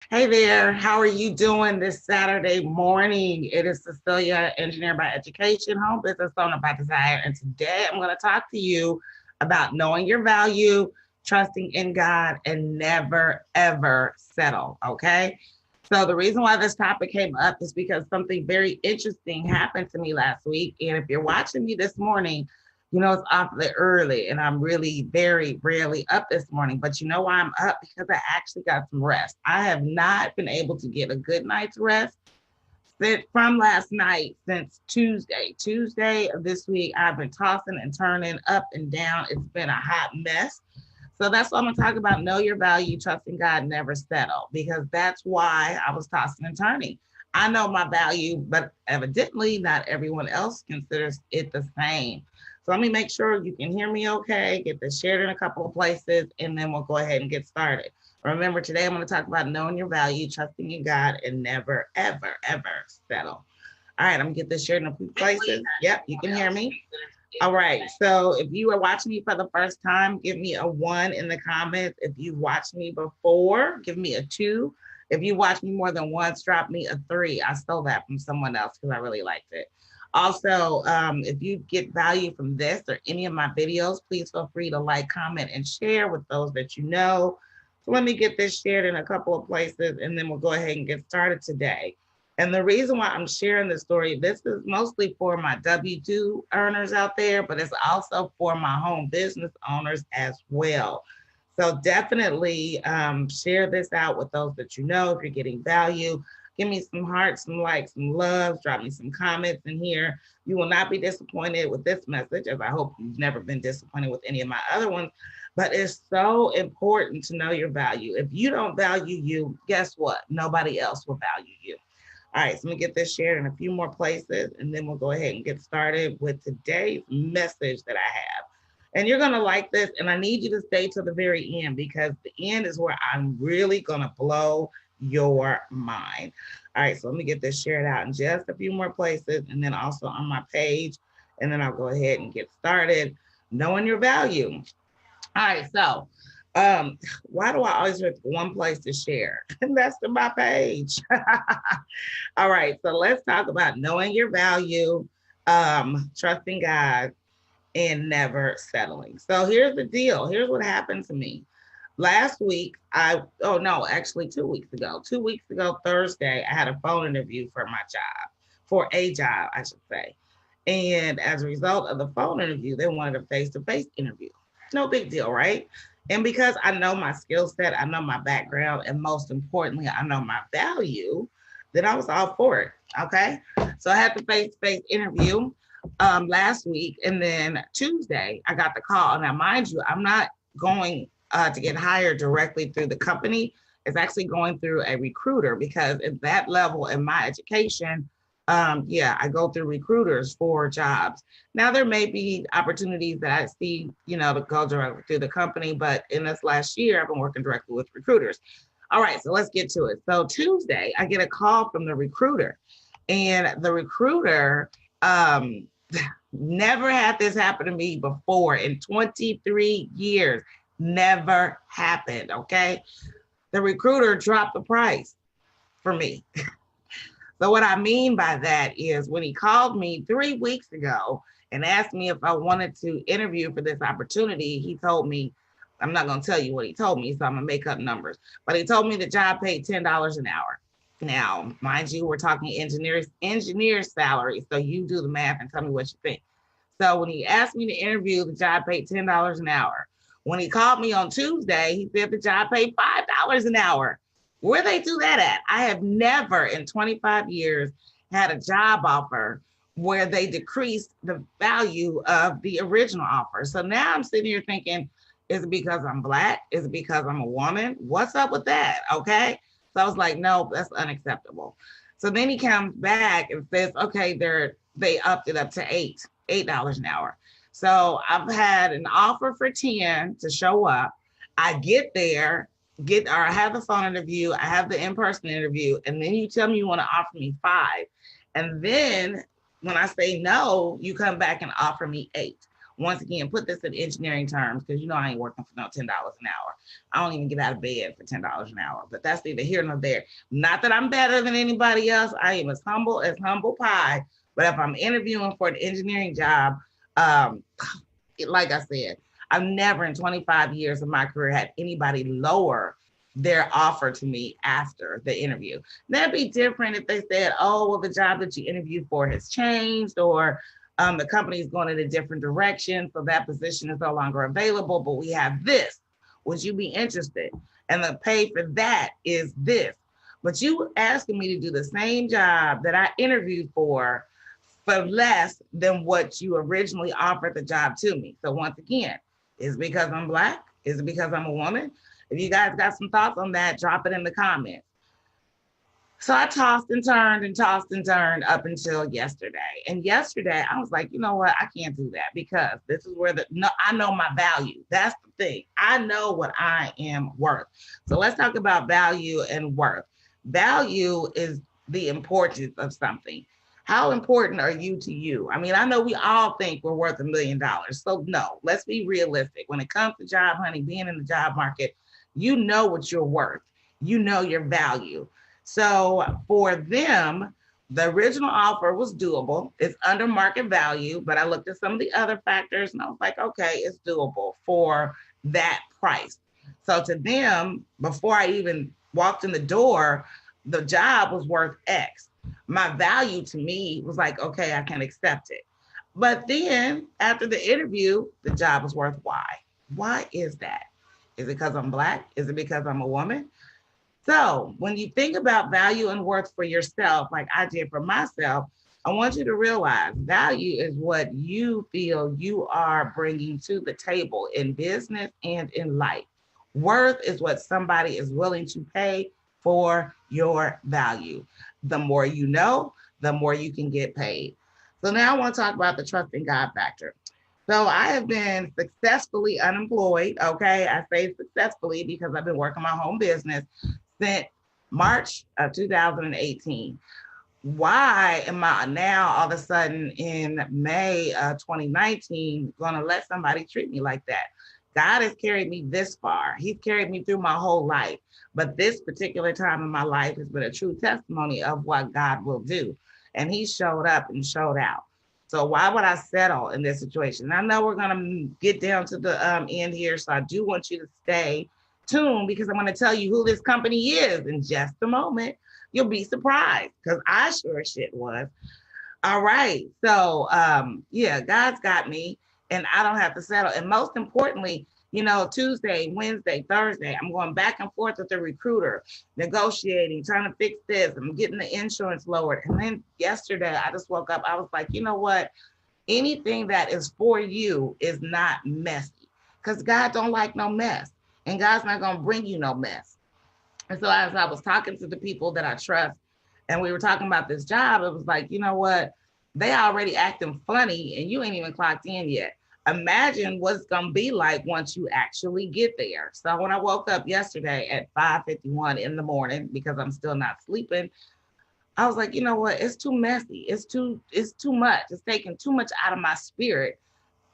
Hey there, how are you doing this Saturday morning? It is Cecilia, engineer by education, home business owner by desire. And today I'm going to talk to you about knowing your value, trusting in God, and never, ever settle. Okay. So, the reason why this topic came up is because something very interesting happened to me last week. And if you're watching me this morning, you know, it's awfully early and I'm really very rarely up this morning. But you know why I'm up? Because I actually got some rest. I have not been able to get a good night's rest from last night since Tuesday. Tuesday of this week, I've been tossing and turning up and down. It's been a hot mess. So that's what I'm going to talk about. Know your value, trusting God, never settle, because that's why I was tossing and turning. I know my value, but evidently not everyone else considers it the same. So let me make sure you can hear me okay, get this shared in a couple of places, and then we'll go ahead and get started. Remember, today I'm going to talk about knowing your value, trusting in God, and never, ever, ever settle. All right, I'm going to get this shared in a few places. Yep, you can hear me. All right. So if you are watching me for the first time, give me a one in the comments. If you've watched me before, give me a two. If you watch me more than once, drop me a three. I stole that from someone else because I really liked it. Also, if you get value from this or any of my videos, please feel free to like, comment, and share with those that you know. So let me get this shared in a couple of places and then we'll go ahead and get started today. And the reason why I'm sharing this story, this is mostly for my W-2 earners out there, but it's also for my home business owners as well. So definitely share this out with those that you know if you're getting value. Give me some hearts, some likes, some loves, drop me some comments in here. You will not be disappointed with this message, as I hope you've never been disappointed with any of my other ones. But it's so important to know your value. If you don't value you, guess what? Nobody else will value you. All right, so let me get this shared in a few more places, and then we'll go ahead and get started with today's message that I have. And you're going to like this, and I need you to stay to the very end because the end is where I'm really going to blow your mind. All right, so let me get this shared out in just a few more places, and then also on my page, and then I'll go ahead and get started knowing your value. All right, so why do I always look for one place to share? And that's to my page. All right, so let's talk about knowing your value, trusting God, and never settling. So here's the deal. Here's what happened to me. Last week, oh no, actually 2 weeks ago, 2 weeks ago, Thursday, I had a phone interview for my job, for a job, I should say. And as a result of the phone interview, they wanted a face to face interview. No big deal, right? And because I know my skill set, I know my background, and most importantly, I know my value, then I was all for it. Okay. So I had the face to face interview last week. And then Tuesday, I got the call. Now, mind you, I'm not going to get hired directly through the company. It's actually going through a recruiter because at that level in my education, yeah, I go through recruiters for jobs. Now there may be opportunities that I see, you know, to go directly through the company, but in this last year, I've been working directly with recruiters. All right, so let's get to it. So Tuesday, I get a call from the recruiter, and the recruiter never had this happen to me before in 23 years. Never happened. Okay, the recruiter dropped the price for me. So what I mean by that is when he called me 3 weeks ago and asked me if I wanted to interview for this opportunity, he told me, I'm not going to tell you what he told me, so I'm going to make up numbers. But he told me the job paid $10 an hour. Now, mind you, we're talking engineer salary, so you do the math and tell me what you think. So when he asked me to interview, the job paid $10 an hour. When he called me on Tuesday, he said the job paid $5 an hour. Where they do that at? I have never in 25 years had a job offer where they decreased the value of the original offer. So now I'm sitting here thinking, is it because I'm Black? Is it because I'm a woman? What's up with that? Okay. So I was like, no, that's unacceptable. So then he comes back and says, okay, they upped it up to $8 an hour. So I've had an offer for 10 to show up. I get there, or I have the phone interview, I have the in-person interview, and then you tell me you want to offer me 5. And then when I say no, you come back and offer me 8. Once again, put this in engineering terms because you know I ain't working for no $10 an hour. I don't even get out of bed for $10 an hour, but that's neither here nor there. Not that I'm better than anybody else. I am as humble pie. But if I'm interviewing for an engineering job, um, like I said, I've never in 25 years of my career had anybody lower their offer to me after the interview. That'd be different if they said, oh, well, the job that you interviewed for has changed, or the company is going in a different direction, so that position is no longer available, but we have this. Would you be interested? And the pay for that is this. But you asking me to do the same job that I interviewed for less than what you originally offered the job to me. So once again, is it because I'm Black? Is it because I'm a woman? If you guys got some thoughts on that, drop it in the comments. So I tossed and turned up until yesterday. And yesterday I was like, you know what? I can't do that because this is where I know my value. That's the thing. I know what I am worth. So let's talk about value and worth. Value is the importance of something. How important are you to you? I mean, I know we all think we're worth $1 million. So no, let's be realistic. When it comes to job hunting, being in the job market, you know what you're worth. You know your value. So for them, the original offer was doable. It's under market value, but I looked at some of the other factors and I was like, okay, it's doable for that price. So to them, before I even walked in the door, the job was worth X. My value to me was like, okay, I can accept it. But then after the interview, the job was worth Y. Why is that? Is it because I'm Black? Is it because I'm a woman? So when you think about value and worth for yourself, like I did for myself, I want you to realize value is what you feel you are bringing to the table in business and in life. Worth is what somebody is willing to pay for your value. The more you know, the more you can get paid. So now I want to talk about the trust in God factor. So I have been successfully unemployed. Okay. I say successfully because I've been working my home business since March of 2018. Why am I now all of a sudden in May of 2019 going to let somebody treat me like that? God has carried me this far. He's carried me through my whole life. But this particular time in my life has been a true testimony of what God will do. And he showed up and showed out. So why would I settle in this situation? I know we're going to get down to the end here. So I do want you to stay tuned because I'm going to tell you who this company is in just a moment. You'll be surprised because I sure shit was. All right. So yeah, God's got me and I don't have to settle. And most importantly, you know, Tuesday, Wednesday, Thursday, I'm going back and forth with the recruiter, negotiating, trying to fix this. I'm getting the insurance lowered. And then yesterday, I just woke up. I was like, you know what? Anything that is for you is not messy because God don't like no mess. And God's not going to bring you no mess. And so as I was talking to the people that I trust, and we were talking about this job, it was like, you know what? They already acting funny and you ain't even clocked in yet. Imagine what it's going to be like once you actually get there. So when I woke up yesterday at 5:51 in the morning, because I'm still not sleeping, I was like, you know what? It's too messy. It's too much. It's taking too much out of my spirit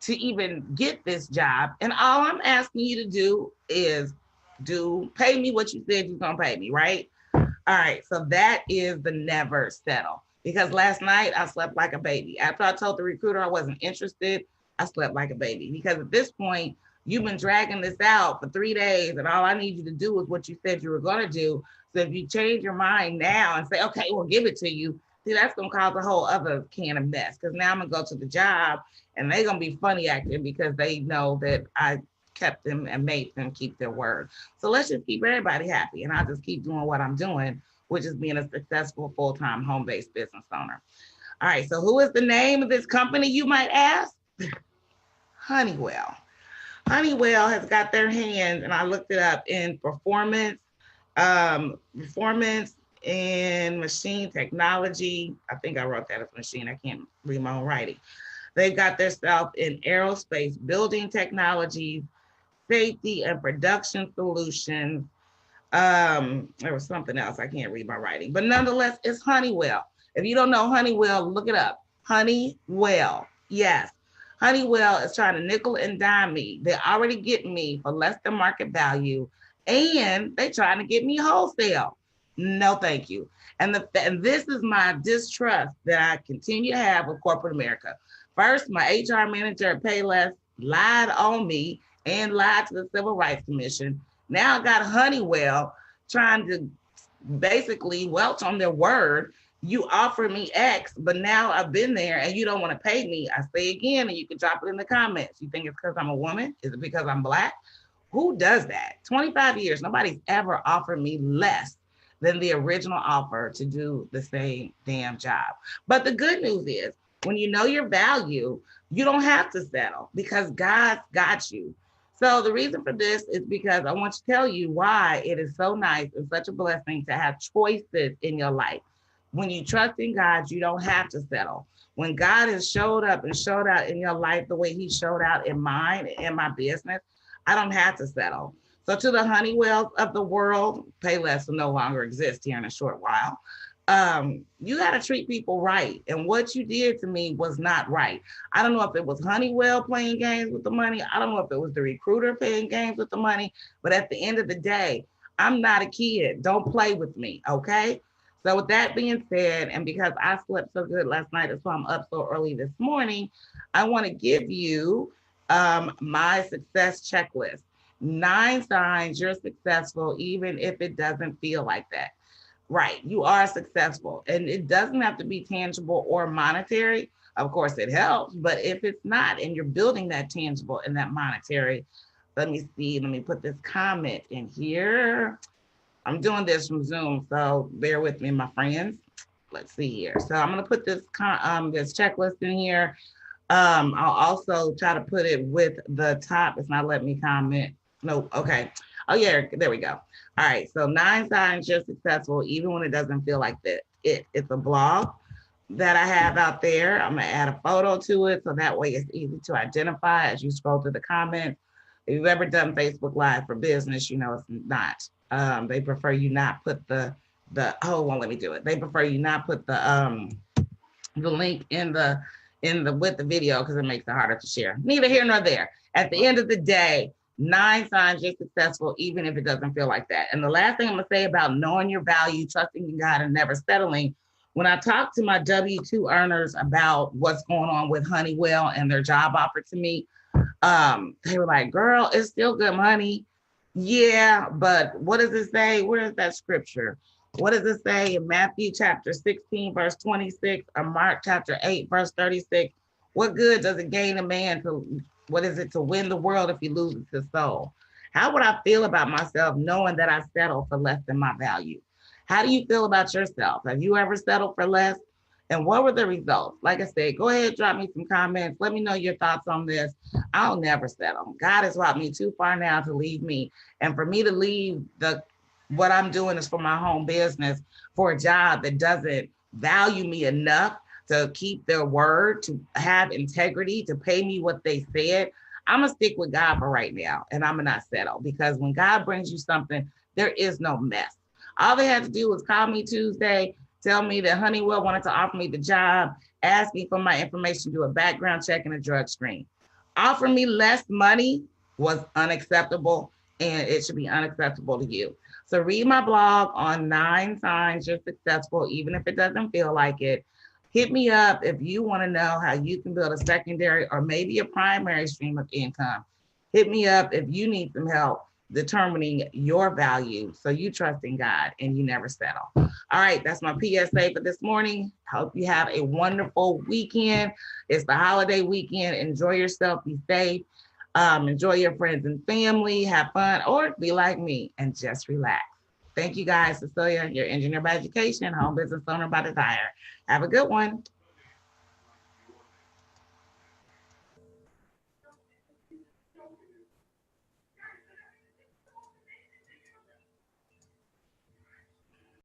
to even get this job. And all I'm asking you to do is pay me what you said you're going to pay me, right? All right. So that is the never settle. Because last night I slept like a baby. After I told the recruiter I wasn't interested, I slept like a baby because at this point, you've been dragging this out for 3 days and all I need you to do is what you said you were going to do. So if you change your mind now and say, okay, we'll give it to you, see, that's going to cause a whole other can of mess because now I'm going to go to the job and they're going to be funny acting because they know that I kept them and made them keep their word. So let's just keep everybody happy and I'll just keep doing what I'm doing, which is being a successful full-time home-based business owner. All right, so who is the name of this company, you might ask? Honeywell. Honeywell has got their hands, and I looked it up, in performance in machine technology. I think I wrote that as machine. I can't read my own writing. They've got their stuff in aerospace, building technologies, safety and production solutions. There was something else. I can't read my writing, but nonetheless, it's Honeywell. If you don't know Honeywell, look it up. Honeywell. Yes. Honeywell is trying to nickel and dime me. They're already getting me for less than market value, and they trying to get me wholesale. No, thank you. And this is my distrust that I continue to have with corporate America. First, my HR manager at Payless lied on me and lied to the Civil Rights Commission. Now I got Honeywell trying to basically welch on their word. You offer me X, but now I've been there and you don't want to pay me. I say again, and you can drop it in the comments. You think it's because I'm a woman? Is it because I'm Black? Who does that? 25 years, nobody's ever offered me less than the original offer to do the same damn job. But the good news is, when you know your value, you don't have to settle because God's got you. So the reason for this is because I want to tell you why it is so nice and such a blessing to have choices in your life. When you trust in God, you don't have to settle. When God has showed up and showed out in your life the way he showed out in mine and my business, I don't have to settle. So to the Honeywells of the world, Payless will no longer exist here in a short while. You got to treat people right. And what you did to me was not right. I don't know if it was Honeywell playing games with the money. I don't know if it was the recruiter playing games with the money. But at the end of the day, I'm not a kid. Don't play with me. Okay. So with that being said, and because I slept so good last night, that's why I'm up so early this morning, I want to give you my success checklist. 9 signs you're successful, even if it doesn't feel like that. Right, you are successful, and it doesn't have to be tangible or monetary. Of course, it helps, but if it's not, and you're building that tangible and that monetary, let me see. Let me put this comment in here. I'm doing this from Zoom, so bear with me, my friends. Let's see here. So I'm going to put this this checklist in here. I'll also try to put it with the top. It's not letting me comment. No, okay. Oh yeah, there we go. All right, so 9 signs you're successful, even when it doesn't feel like that. It's a blog that I have out there. I'm gonna add a photo to it, so that way it's easy to identify as you scroll through the comments. If you've ever done Facebook Live for business, you know it's not. They prefer you not put the won't let me do it. They prefer you not put the link in the with the video because it makes it harder to share. Neither here nor there. At the end of the day, 9 signs you're successful, even if it doesn't feel like that. And the last thing I'm gonna say about knowing your value, trusting in God, and never settling. When I talk to my W-2 earners about what's going on with Honeywell and their job offer to me, they were like, girl, it's still good money. Yeah, but what does it say? Where is that scripture? What does it say in Matthew chapter 16, verse 26, or Mark chapter 8, verse 36? What good does it gain a man to win the world if he loses his soul? How would I feel about myself knowing that I settled for less than my value? How do you feel about yourself? Have you ever settled for less? And what were the results? Like I said, go ahead, drop me some comments. Let me know your thoughts on this. I'll never settle. God has brought me too far now to leave me. And for me to leave what I'm doing is for my home business, for a job that doesn't value me enough to keep their word, to have integrity, to pay me what they said. I'm gonna stick with God for right now, and I'm gonna not settle, because when God brings you something, there is no mess. All they had to do was call me Tuesday, tell me that Honeywell wanted to offer me the job, ask me for my information, do a background check and a drug screen. Offer me less money was unacceptable, and it should be unacceptable to you. So read my blog on 9 signs you're successful, even if it doesn't feel like it. Hit me up if you want to know how you can build a secondary or maybe a primary stream of income. Hit me up if you need some help determining your value so you trust in God and you never settle. All right, that's my PSA for this morning. Hope you have a wonderful weekend. It's the holiday weekend. Enjoy yourself, be safe, enjoy your friends and family, have fun, or be like me and just relax. Thank you guys. Cecilia, your engineer by education, home business owner by desire. Have a good one.